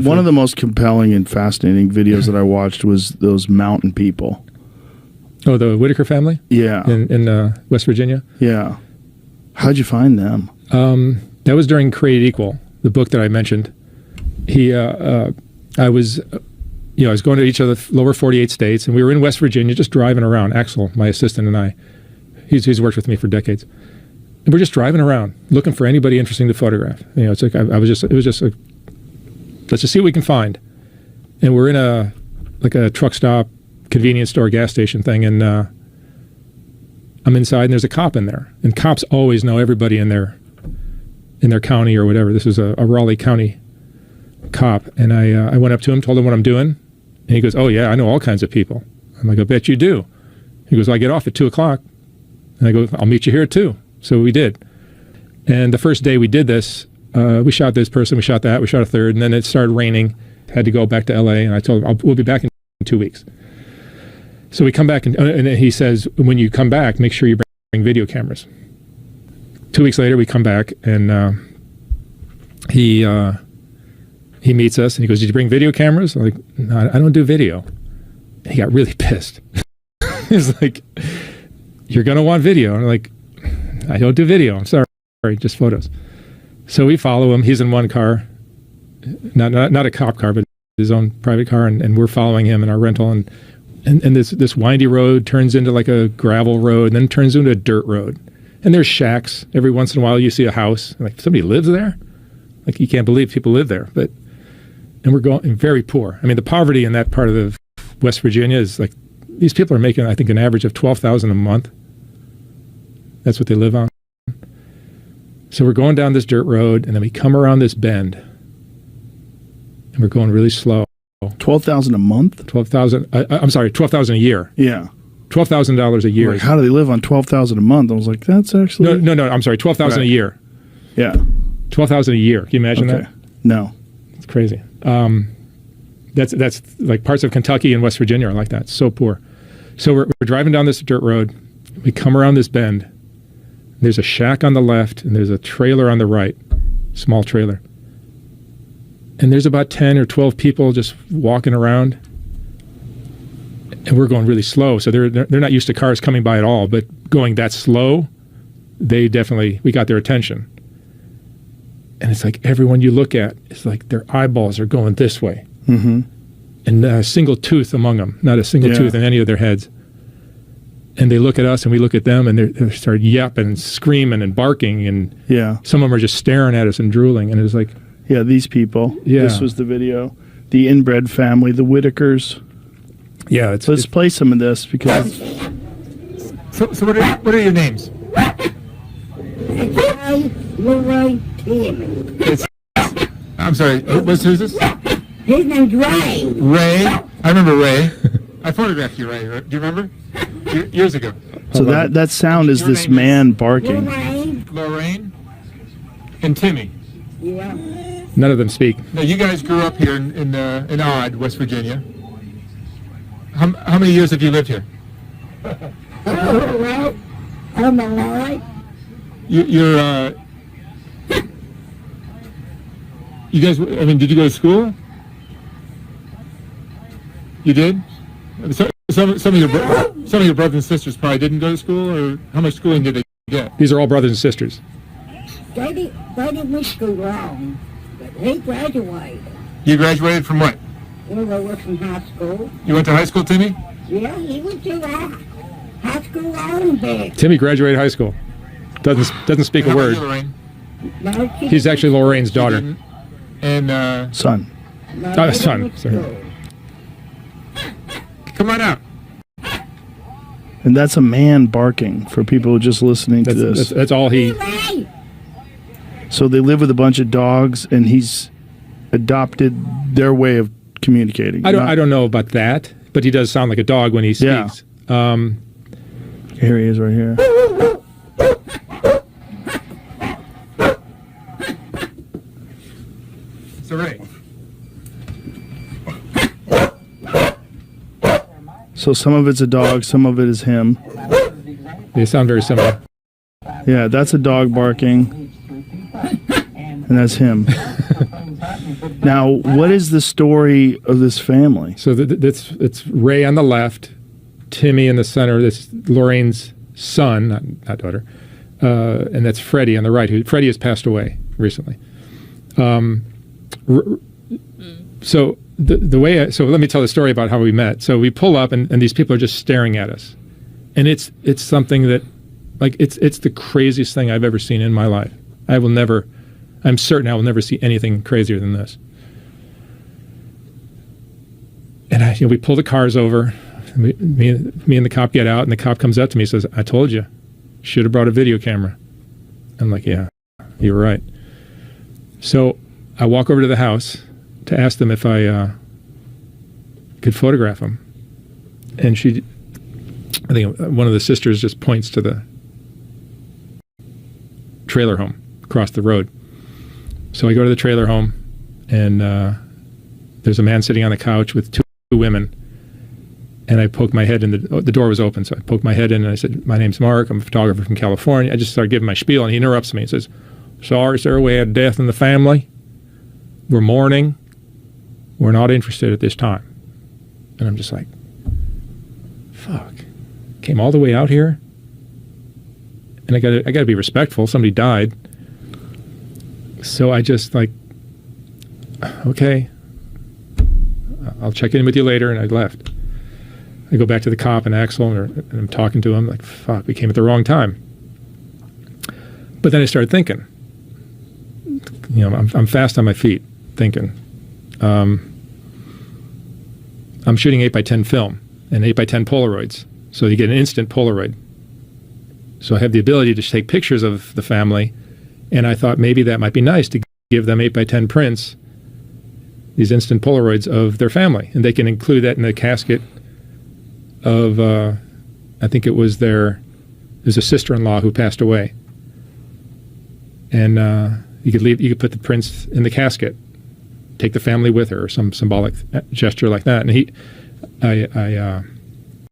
One of the most compelling and fascinating videos that I watched was those mountain people. Oh, the Whittaker family? Yeah. In West Virginia? Yeah. How'd you find them? That was during Created Equal, the book that I mentioned. I was going to each of the lower 48 states, and we were in West Virginia just driving around. Axel, my assistant, and I. He's worked with me for decades. And we're just driving around looking for anybody interesting to photograph. It's like let's just see what we can find. And we're in a truck stop, convenience store, gas station thing, and I'm inside, and there's a cop in there. And cops always know everybody in their county or whatever. This was a Raleigh County cop, and I went up to him, told him what I'm doing, and he goes, "Oh yeah, I know all kinds of people." I'm like, "I bet you do." He goes, "Well, I get off at 2:00," and I go, "I'll meet you here at 2:00." So we did. And the first day we did this, we shot this person, we shot that, we shot a third, and then it started raining. Had to go back to LA, and I told him, we'll be back in 2 weeks. So we come back, and he says, when you come back, make sure you bring video cameras. 2 weeks later, we come back, and he meets us, and he goes, "Did you bring video cameras?" I'm like, "No, I don't do video." And he got really pissed. He's like, "You're going to want video." And I'm like, "I don't do video. I'm sorry, just photos." So we follow him. He's in one car, not a cop car, but his own private car, and we're following him in our rental. And this windy road turns into like a gravel road, and then turns into a dirt road. And there's shacks. Every once in a while, you see a house. Like, somebody lives there? Like, you can't believe people live there. And we're going very poor. I mean, the poverty in that part of the West Virginia is like, these people are making, I think, an average of $12,000 a month. That's what they live on. So we're going down this dirt road, and then we come around this bend, and we're going really slow. $12,000 a month? $12,000 a year. Yeah. $12,000 a year. Like, how do they live on $12,000 a month? I was like, that's actually... No, I'm sorry, $12,000 a year. Yeah. $12,000 a year. Can you imagine that? No. It's crazy. That's like parts of Kentucky and West Virginia are like that. So poor. So we're driving down this dirt road. We come around this bend. There's a shack on the left, and there's a trailer on the right, small trailer. And there's about 10 or 12 people just walking around. And we're going really slow, so they're not used to cars coming by at all. But going that slow, we got their attention. And it's like everyone you look at, it's like their eyeballs are going this way. Mm-hmm. And not a single tooth among them, not a single tooth in any of their heads. And they look at us, and we look at them, and they start yapping and screaming and barking. And some of them are just staring at us and drooling. And it was like... Yeah, these people. Yeah. This was the video. The Inbred family, the Whittakers. Yeah, let's play some of this because. So what are your names? I'm sorry. Who's this? His name's Ray. Ray. I remember Ray. I photographed you, Ray. Do you remember? Years ago. So that sound is this man barking. Lorraine and Timmy. Yeah. None of them speak. Now, you guys grew up here in Odd, West Virginia. How many years have you lived here? Well, all my life. You guys, I mean, did you go to school? You did? Some of your brothers and sisters probably didn't go to school, or how much schooling did they get? These are all brothers and sisters. They didn't miss school long, but he graduated. You graduated from what? Well, I was from high school. You went to high school, Timmy? Yeah, he went to high school on there. Timmy graduated high school. Doesn't speak a word. No, he's actually Lorraine's daughter. And son. No, son. Sorry. Come on out. And that's a man barking for people just listening to this. That's all he... So they live with a bunch of dogs, and he's adopted their way of communicating. I don't know about that, but he does sound like a dog when he speaks. Yeah. Here he is right here. So Ray. So some of it's a dog, some of it is him. They sound very similar. Yeah, that's a dog barking. And that's him. Now, what is the story of this family? So it's Ray on the left, Timmy in the center. This Lorraine's son, not daughter, and that's Freddie on the right. Freddie has passed away recently. So the way so let me tell the story about how we met. So we pull up and these people are just staring at us, and it's something that, like, it's the craziest thing I've ever seen in my life. I'm certain I will never see anything crazier than this. And we pull the cars over. Me and the cop get out, and the cop comes up to me and says, "I told you, should have brought a video camera." I'm like, "Yeah, you were right." So I walk over to the house to ask them if I could photograph them. And I think one of the sisters just points to the trailer home across the road. So I go to the trailer home, and there's a man sitting on the couch with two women. And I poked my head in, the door was open, so I poked my head in, and I said, "My name's Mark. I'm a photographer from California." I just started giving my spiel, and he interrupts me and says, "Sorry, sir, we had a death in the family. We're mourning. We're not interested at this time." And I'm just like, fuck. Came all the way out here? And I gotta be respectful. Somebody died. So I just like, okay, I'll check in with you later, and I left. I go back to the cop and Axel, and I'm talking to him like, fuck, we came at the wrong time. But then I started thinking, I'm fast on my feet thinking. I'm shooting 8x10 film and 8x10 Polaroids. So you get an instant Polaroid. So I have the ability to take pictures of the family, and I thought maybe that might be nice to give them 8x10 prints, these instant Polaroids of their family, and they can include that in the casket of, I think there's a sister-in-law who passed away. And you could put the prints in the casket, take the family with her, or some symbolic gesture like that. And